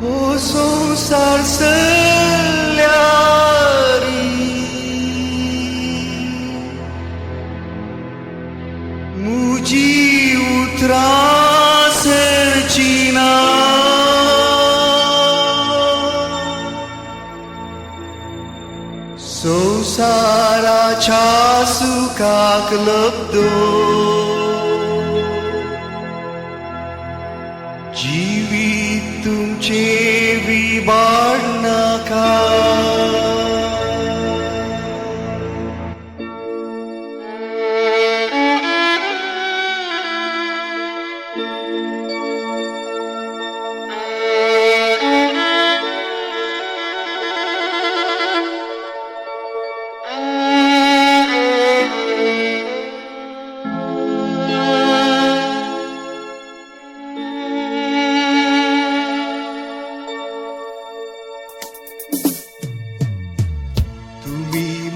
O संसार सल्यारी मुझी उतरा सरचीना संसाराच्या सुखाक लब्धो जीवित तुमचे विबाड नाका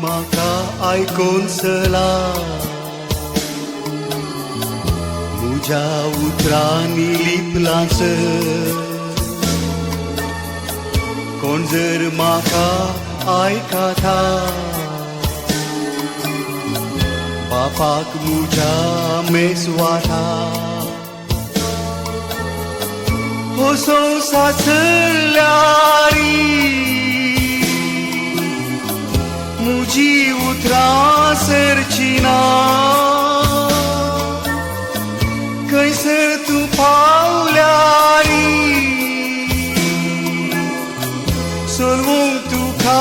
म्हाका आयकोन सला म्हज्या उतरांनी लिपलांच कोण जर म्हाका आयकाता बापाक म्हज्या मेसवाटा हो संसार सल्यारी मुझी उतरा सरचीना कैसर तू पावल्यारी सोलवूंक तुका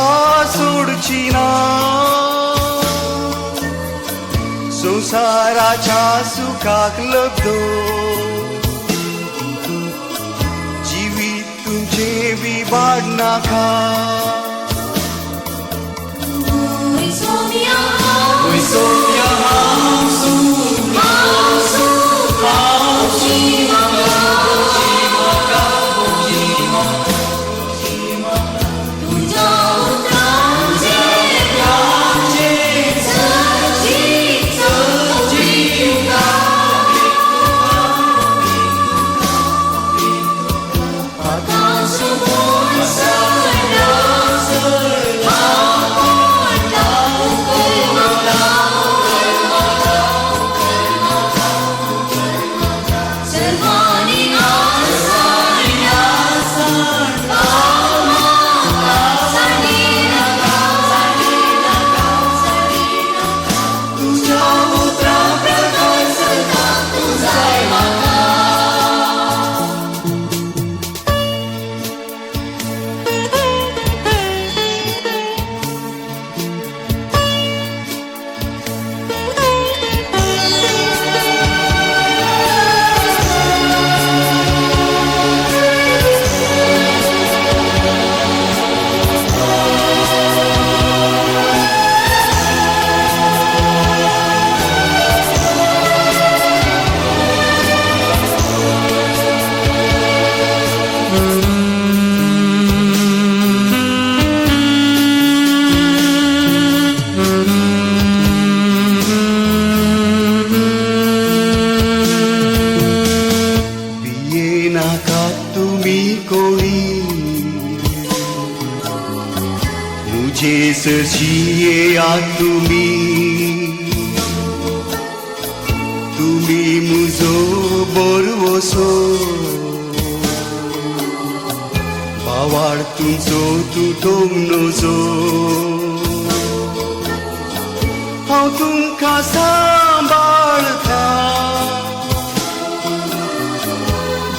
सोडचीना संसाराच्या सुखाक लब्धो जीवित तुमचे विबाड नाका मुझे सरचिये आ तुम्ही मुजो बोरवोसो भावाड तुमचो तू तोमनोजो हांव तुमकां सांबाळता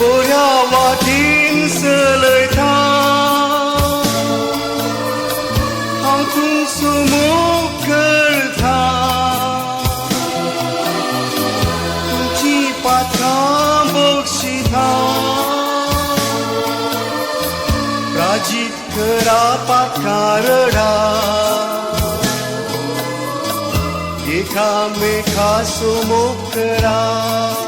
बऱ्या वाटेन चलयता तुमचो मोग करता तुमची पात्रां बक्षिता प्राजीत करा पाकारडा एकामेका सोमोग करा